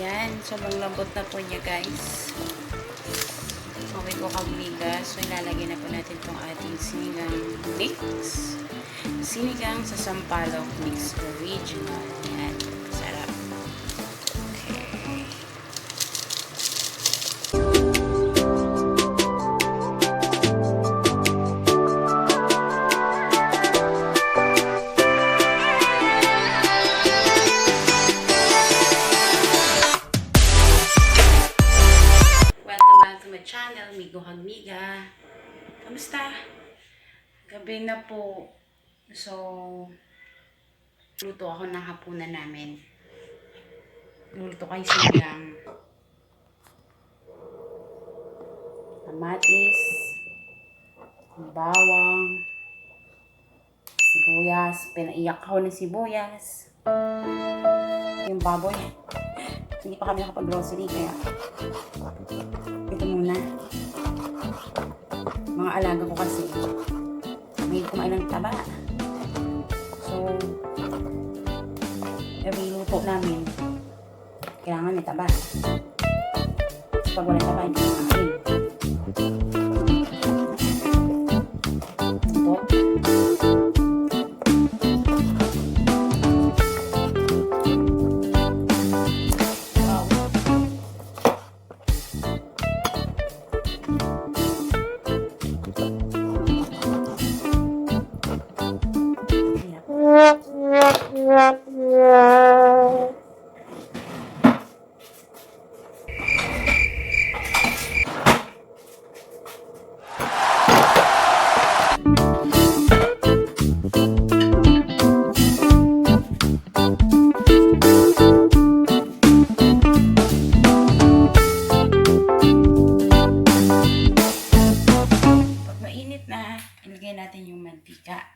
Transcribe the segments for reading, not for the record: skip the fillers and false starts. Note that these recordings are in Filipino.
Ayan, sobrang lambot na po niya guys. Okay po kagmigas. So ilalagay na po natin itong ating sinigang mix. Sinigang sa sampalok mix original. Ayan, sarap. Okay. Channel, Migo Hagmiga. Kamusta? Gabi na po. So, luto ako ng hapunan namin. Luto kayo sinigang. Kamatis, bawang, sibuyas. Pinaiyak ako ng sibuyas. Yung baboy. Hindi pa kami nakapag-grocery kaya ito muna. Mga alaga ko kasi may kumain ng taba. So every luto namin kailangan may taba. Pag walang taba hindi kumain. Ilagay natin yung mantika.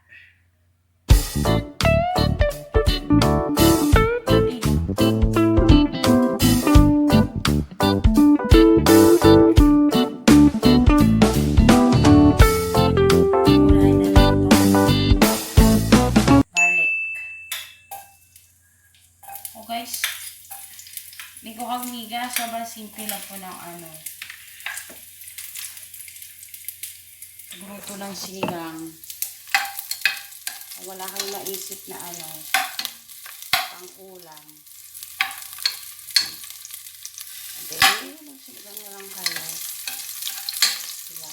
Guys, hindi ko kagmiga, sobrang simple lang po ng gruto ng sinigang. Wala kang maisip na pang ulam. Okay, magsinigang na lang kayo. Diba?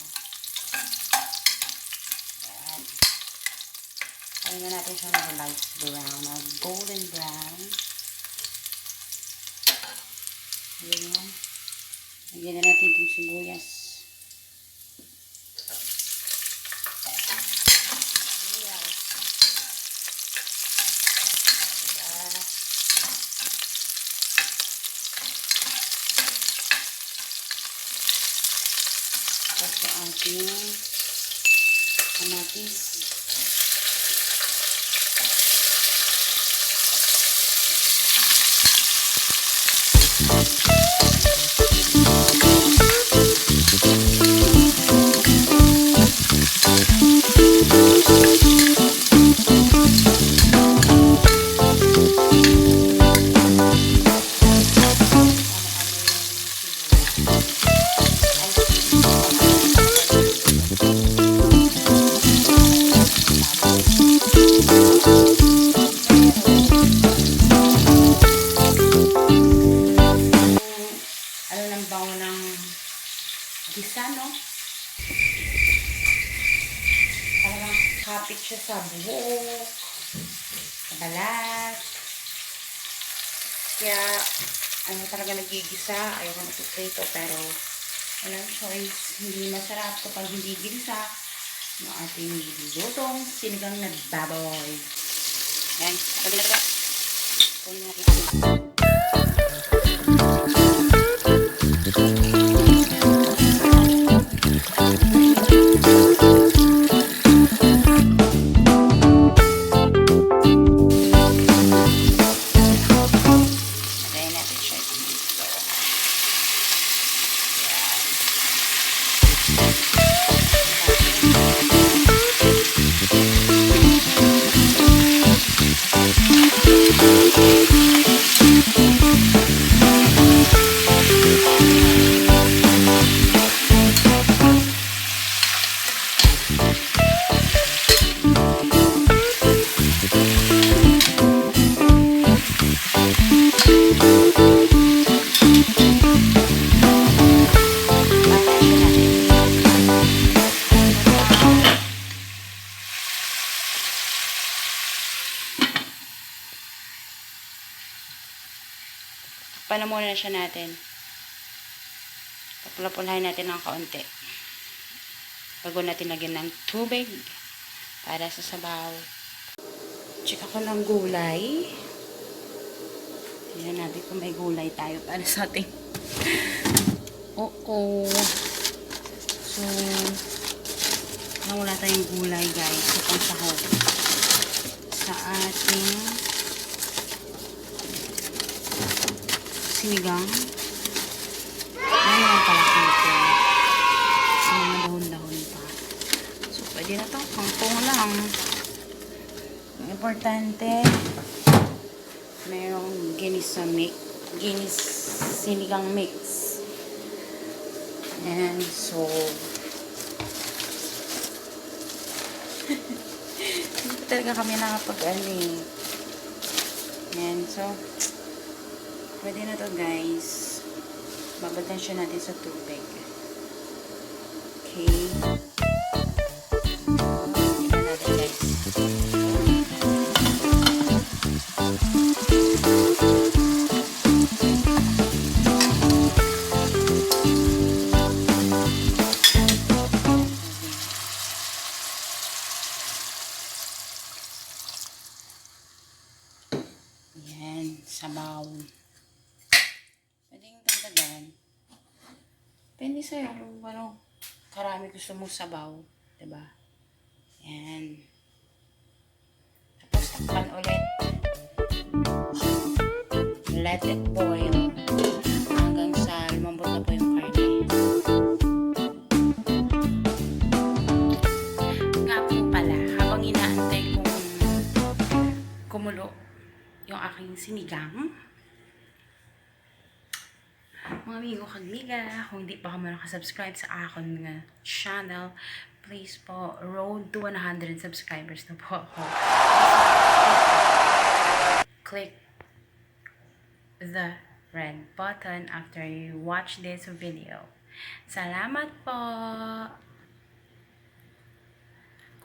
Ayan. Kaya na natin siya ng light brown, golden brown. Ayan. Lagyan na natin itong sibuyas. Tapos yung ating kamatis. Gisa, no? Parang kapit siya sa buhok, sa balat. Kaya, talaga nagigisa. Ayaw ko nagpiprito, pero walang choice. Hindi masarap kapag hindi gisa ng ating lutong sinigang na baboy. Yan, kapag nila kunin natin ang baboy. Takpan na muna siya natin. Papula-pulahin natin ng kaunti. Bago natin lagyan ng tubig para sa sabaw. Check ako ng gulay. Tingnan natin kung may gulay tayo para sa ating. Oo. So, wala tayong gulay guys. Sa pangsahog. Sa ating sinigang. Ayan yung palaki ito. Sa mga dahon-dahon pa. So, pwede na ito. Kangkong lang. Importante, mayroong ginis sinigang mix. And so, hindi talaga kami nakapag-ali. And so, pwede na to guys. Babagdan siya natin sa tubig. Okay. Tignan natin guys. Yan, sabaw. Pwedeng dagdagan. Depende sa'yo kung ano, karami gusto mong sabaw. Diba? Yan. Tapos takpan ulit. Let it boil. Hanggang sa lumambot na po yung karne. Nga po pala, habang inaantay kong kumulo yung aking sinigang, mga amigo kagmiga, kung hindi pa ka nakasubscribe sa akin nga channel, please po, road to 100 subscribers na po ako. Click the red button after you watch this video. Salamat po!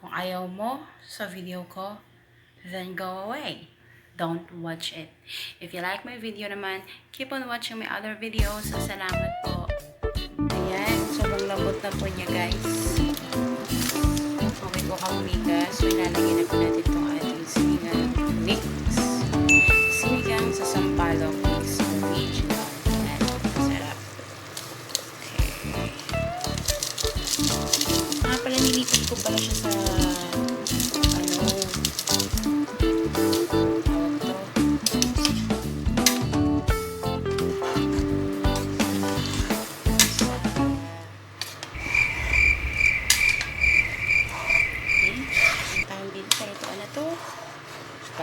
Kung ayaw mo sa video ko, then go away. Don't watch it. If you like my video naman, keep on watching my other videos. So, salamat po. Ayan, sobrang lambot na po niya guys. Okay po kamiga. So, ilalagay na po natin itong ating sinigang mix. Sinigang sa sampalok mix original. Ayan, sarap. Okay. Pala nilipat ko pala siya sa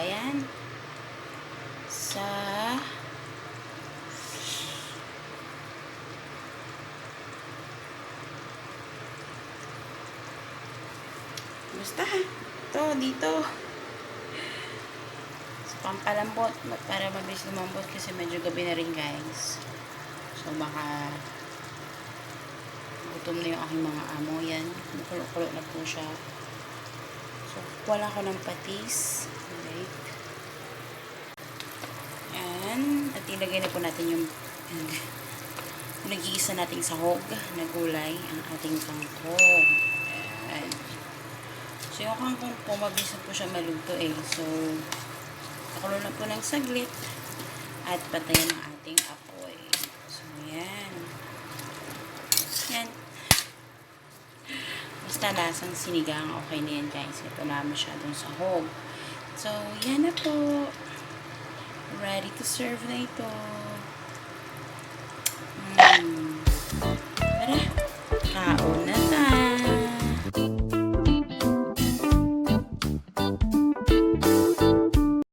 ayan, sa basta ito dito sa pampalambot para mabilis lumambot kasi medyo gabi na rin guys, so baka gutom na yung aking mga amo. Yan, makulo-kulo na po siya. So, wala ko ng patis. Okay. Yan. At ilagay na po natin yung nag-iisa nating sahog na gulay, ang ating kangkong. Ayan. So, yung kangkong po, mabilis po siya maluto eh. So, pakulo na po ng saglit at patayin ang ating apoy. So, yan. Yan. Basta lasang sinigang, okay na yan guys. Ito na masyadong sahog. So, yan na po. Ready to serve na ito. Tara, kaon.